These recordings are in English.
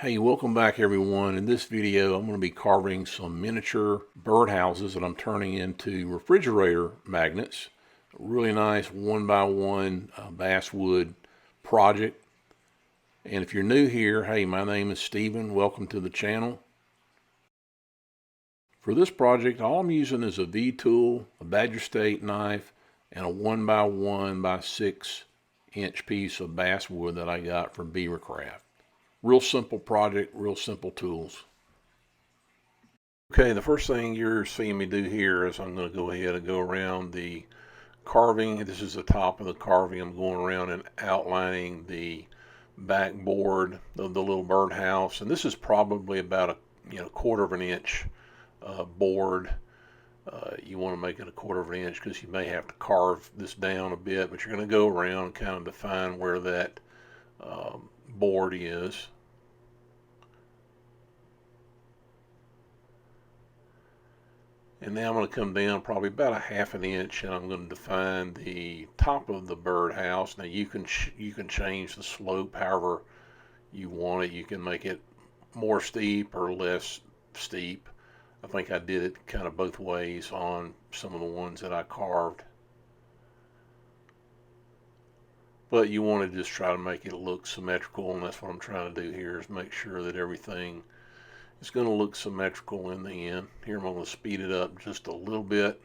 Hey, welcome back everyone. In this video, I'm going to be carving some miniature birdhouses that I'm turning into refrigerator magnets. A really nice one by one basswood project. And if you're new here, hey, my name is Steven. Welcome to the channel. For this project, all I'm using is a V-tool, a Badger State knife, and a 1 by 6 inch piece of basswood that I got from Beavercraft. Real simple project, real simple tools. Okay, the first thing you're seeing me do here is I'm going to go ahead and go around the carving. This is the top of the carving. I'm going around and outlining the backboard of the little birdhouse, and this is probably about a quarter of an inch board. You want to make it a quarter of an inch because you may have to carve this down a bit, but you're going to go around and kind of define where that board is. And now I'm going to come down probably about a half an inch, and I'm going to define the top of the birdhouse. Now you can change the slope however you want it. You can make it more steep or less steep. I think I did it kind of both ways on some of the ones that I carved. But you want to just try to make it look symmetrical, and that's what I'm trying to do here, is make sure that everything is going to look symmetrical in the end. Here I'm going to speed it up just a little bit.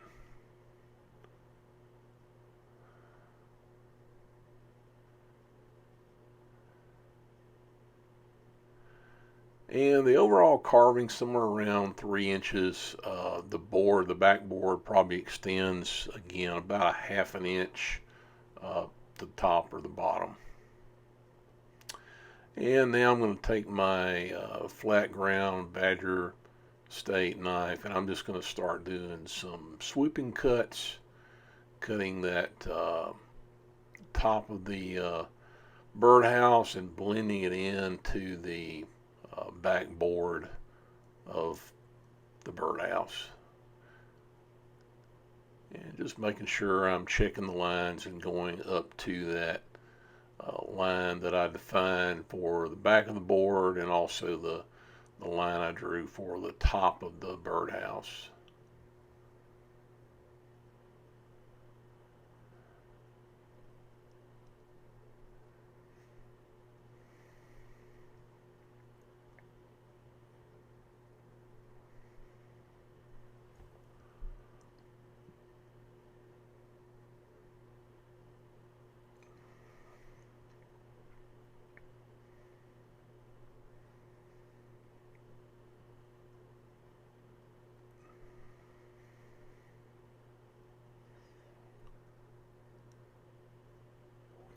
And the overall carving somewhere around 3 inches. The backboard probably extends again about a half an inch to the top or the bottom. And now I'm going to take my flat ground Badger State knife, and I'm just going to start doing some swooping cuts, cutting that top of the birdhouse and blending it into the backboard of the birdhouse. And just making sure I'm checking the lines and going up to that line that I defined for the back of the board, and also the line I drew for the top of the birdhouse.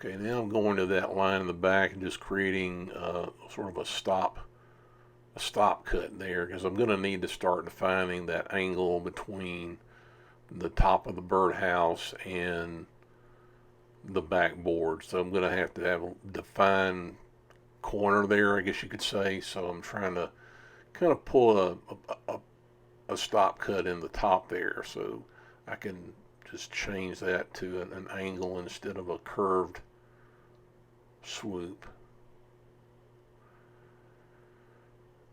Okay, now I'm going to that line in the back and just creating sort of a stop cut there, because I'm going to need to start defining that angle between the top of the birdhouse and the backboard. So I'm going to have a defined corner there, I guess you could say. So I'm trying to kind of pull a stop cut in the top there, so I can just change that to an angle instead of a curved swoop.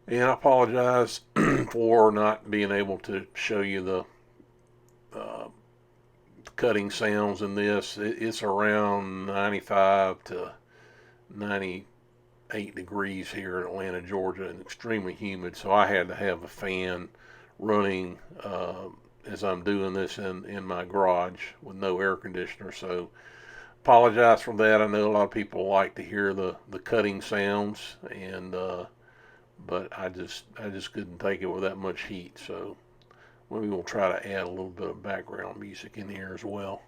And I apologize for not being able to show you the cutting sounds in this. It's around 95 to 98 degrees here in Atlanta, Georgia, and extremely humid, so I had to have a fan running as I'm doing this in my garage with no air conditioner. So apologize for that. I know a lot of people like to hear the cutting sounds, and but I just couldn't take it with that much heat. So maybe we'll try to add a little bit of background music in here as well.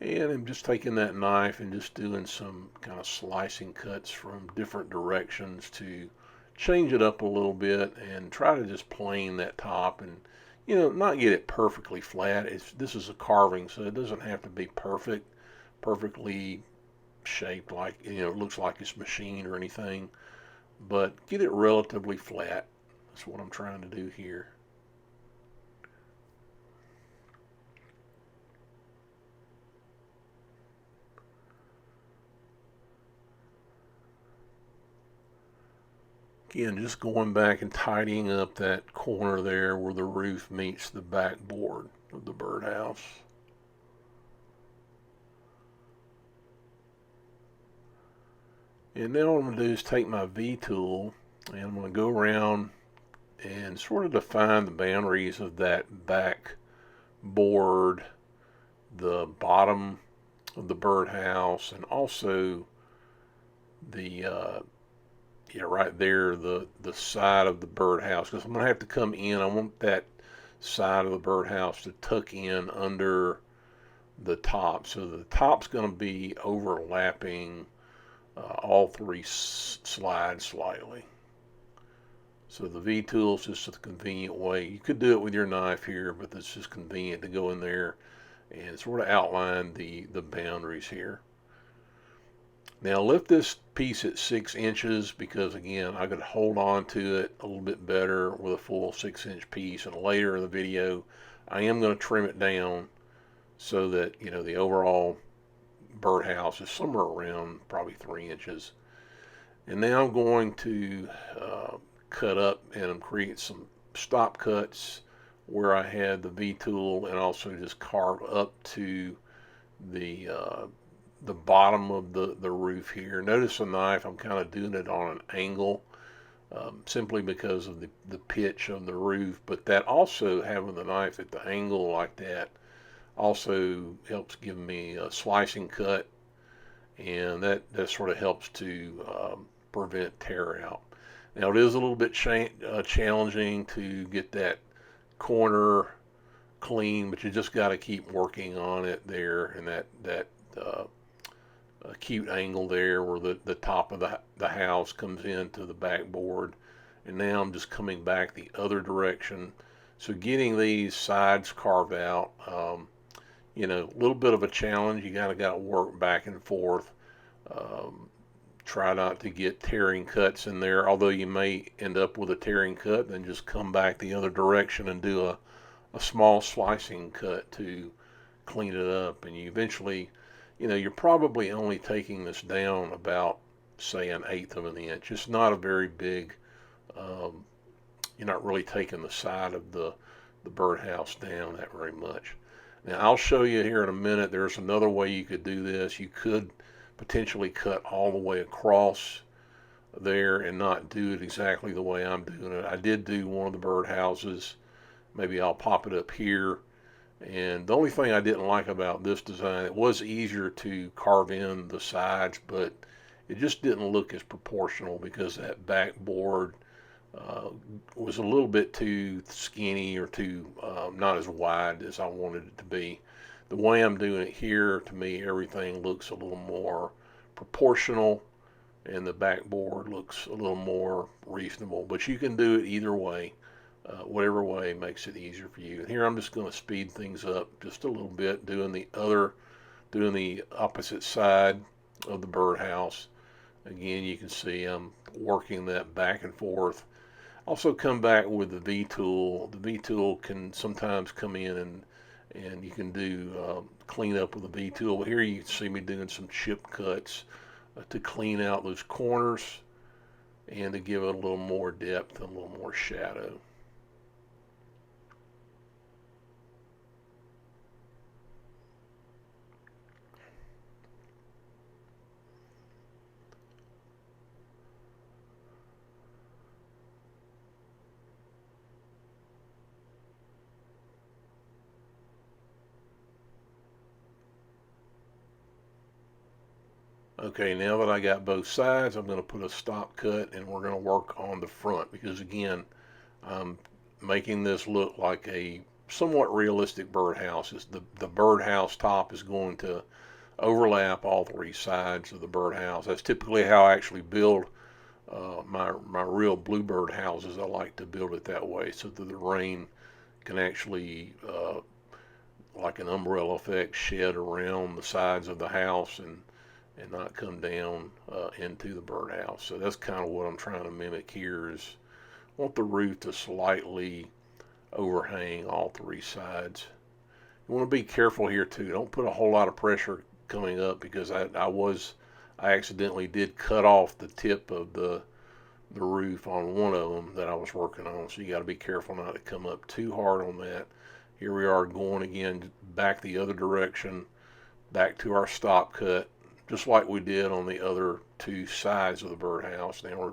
And I'm just taking that knife and just doing some kind of slicing cuts from different directions to change it up a little bit and try to just plane that top, and not get it perfectly flat. This is a carving, so it doesn't have to be perfectly shaped like it looks like it's machined or anything, but get it relatively flat. That's what I'm trying to do here. Again, just going back and tidying up that corner there where the roof meets the backboard of the birdhouse. And now what I'm going to do is take my V tool and I'm going to go around and sort of define the boundaries of that back board, the bottom of the birdhouse, and also the right there, the side of the birdhouse, because I'm going to have to come in. I want that side of the birdhouse to tuck in under the top. So the top's going to be overlapping all three slides slightly. So the V tool is just a convenient way. You could do it with your knife here, but it's just convenient to go in there and sort of outline the boundaries here. Now lift this piece at 6 inches because again I could hold on to it a little bit better with a full 6-inch piece, and later in the video I am going to trim it down so that the overall birdhouse is somewhere around probably 3 inches. And now I'm going to cut up and create some stop cuts where I had the V tool, and also just carve up to the bottom of the roof here. Notice the knife, I'm kind of doing it on an angle simply because of the pitch of the roof, but that also, having the knife at the angle like that, also helps give me a slicing cut, and that sort of helps to prevent tear out. Now it is a little bit challenging to get that corner clean, but you just got to keep working on it there, and that acute angle there where the top of the house comes into the backboard. And now I'm just coming back the other direction. So getting these sides carved out, a little bit of a challenge. You got to work back and forth. Try not to get tearing cuts in there, although you may end up with a tearing cut. Then just come back the other direction and do a small slicing cut to clean it up. And you eventually, you're probably only taking this down about, say, 1/8 of an inch. It's not a very big, you're not really taking the side of the birdhouse down that very much. Now I'll show you here in a minute, there's another way you could do this. You could potentially cut all the way across there and not do it exactly the way I'm doing it. I did do one of the birdhouses. Maybe I'll pop it up here. And the only thing I didn't like about this design, it was easier to carve in the sides, but it just didn't look as proportional because that backboard was a little bit too skinny or too not as wide as I wanted it to be. The way I'm doing it here, to me, everything looks a little more proportional, and the backboard looks a little more reasonable. But you can do it either way. Whatever way makes it easier for you. And here I'm just going to speed things up just a little bit, doing the opposite side of the birdhouse. Again, you can see I'm working that back and forth. Also come back with the V tool. The V tool can sometimes come in and you can do clean up with the V tool. But here you can see me doing some chip cuts to clean out those corners and to give it a little more depth and a little more shadow. Okay, now that I got both sides, I'm going to put a stop cut and we're going to work on the front, because again, I'm making this look like a somewhat realistic birdhouse. The birdhouse top is going to overlap all three sides of the birdhouse. That's typically how I actually build my real bluebird houses. I like to build it that way so that the rain can actually, like an umbrella effect, shed around the sides of the house and not come down into the birdhouse. So that's kind of what I'm trying to mimic here. Is I want the roof to slightly overhang all three sides. You want to be careful here too. Don't put a whole lot of pressure coming up, because I accidentally did cut off the tip of the the roof on one of them that I was working on. So you got to be careful not to come up too hard on that. Here we are going again back the other direction, back to our stop cut, just like we did on the other two sides of the birdhouse. Now we're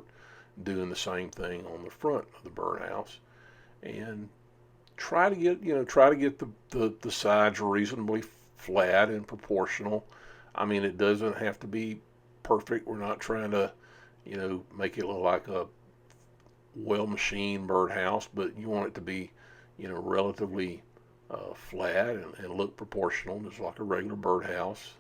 doing the same thing on the front of the birdhouse, and try to get the sides reasonably flat and proportional. I mean, it doesn't have to be perfect. We're not trying to make it look like a well machined birdhouse, but you want it to be relatively flat and look proportional, just like a regular birdhouse.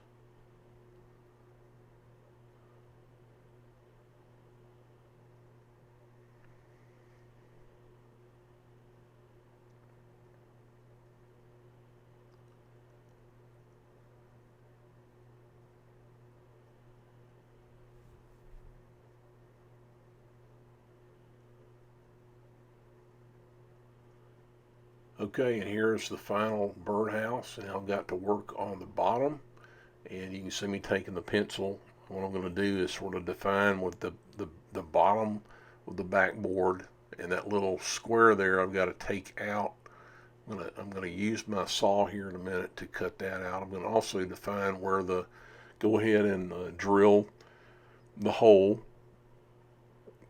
Okay, and here's the final birdhouse, and I've got to work on the bottom, and you can see me taking the pencil. What I'm going to do is sort of define with the bottom of the backboard, and that little square there I've got to take out. I'm gonna use my saw here in a minute to cut that out. I'm going to also define where go ahead and drill the hole,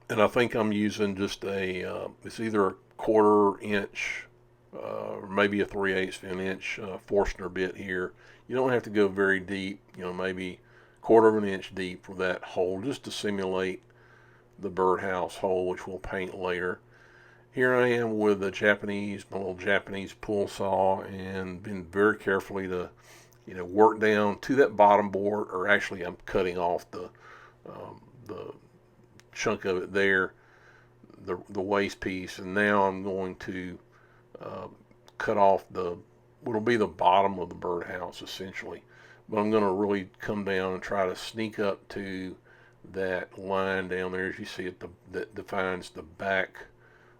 and I think I'm using just it's either a 1/4 inch or maybe a 3/8 of an inch Forstner bit here. You don't have to go very deep, maybe 1/4 of an inch deep for that hole, just to simulate the birdhouse hole, which we'll paint later. Here I am with my little Japanese pull saw, and been very carefully to, work down to that bottom board, or actually I'm cutting off the chunk of it there, the waste piece, and now I'm going to uh, cut off what'll be the bottom of the birdhouse essentially. But I'm going to really come down and try to sneak up to that line down there, as you see it, that defines the back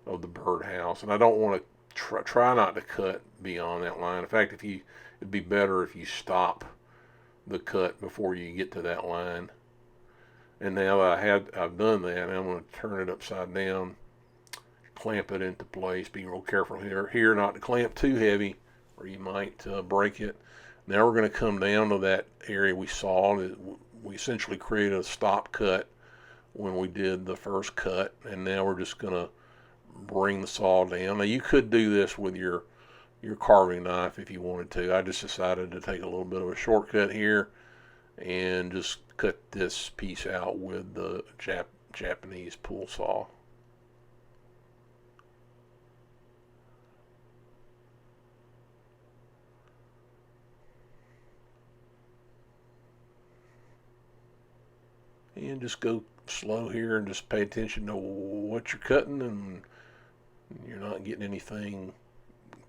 of the birdhouse. And I don't want to try not to cut beyond that line. In fact, it'd be better if you stop the cut before you get to that line. And now I've done that, and I'm going to turn it upside down, clamp it into place. Be real careful here not to clamp too heavy, or you might break it. Now we're going to come down to that area we saw. We essentially created a stop cut when we did the first cut, and now we're just going to bring the saw down. Now you could do this with your carving knife if you wanted to. I just decided to take a little bit of a shortcut here and just cut this piece out with the Japanese pull saw. And just go slow here and just pay attention to what you're cutting, and you're not getting anything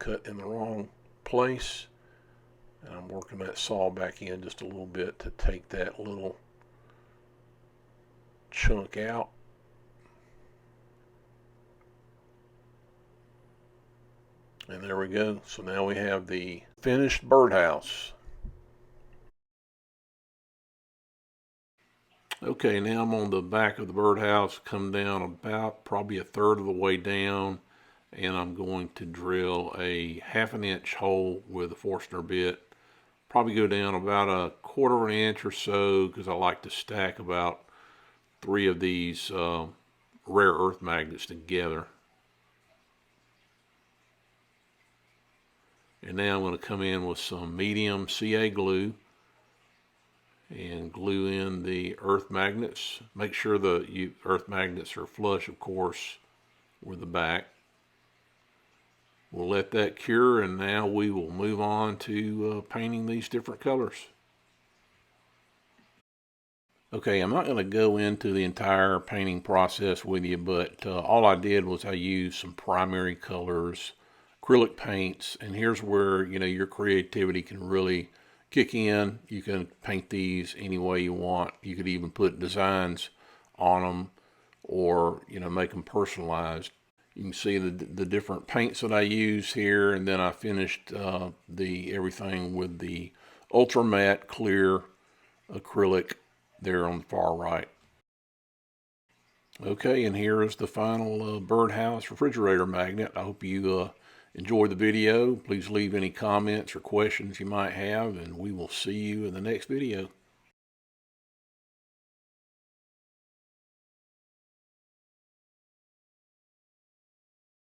cut in the wrong place. And I'm working that saw back in just a little bit to take that little chunk out. And there we go. So now we have the finished birdhouse. Okay, now I'm on the back of the birdhouse, come down about probably a third of the way down, and I'm going to drill a 1/2 inch hole with a Forstner bit. Probably go down about a 1/4 of an inch or so, because I like to stack about 3 of these rare earth magnets together. And now I'm going to come in with some medium CA glue and glue in the earth magnets. Make sure the earth magnets are flush, of course, with the back. We'll let that cure, and now we will move on to painting these different colors. Okay, I'm not going to go into the entire painting process with you, but all I did was I used some primary colors, acrylic paints, and here's where your creativity can really kick in. You can paint these any way you want. You could even put designs on them, or make them personalized. You can see the different paints that I use here, and then I finished everything with the ultra matte clear acrylic there on the far right. Okay, and here is the final Birdhouse refrigerator magnet. I hope you enjoyed the video. Please leave any comments or questions you might have, and we will see you in the next video.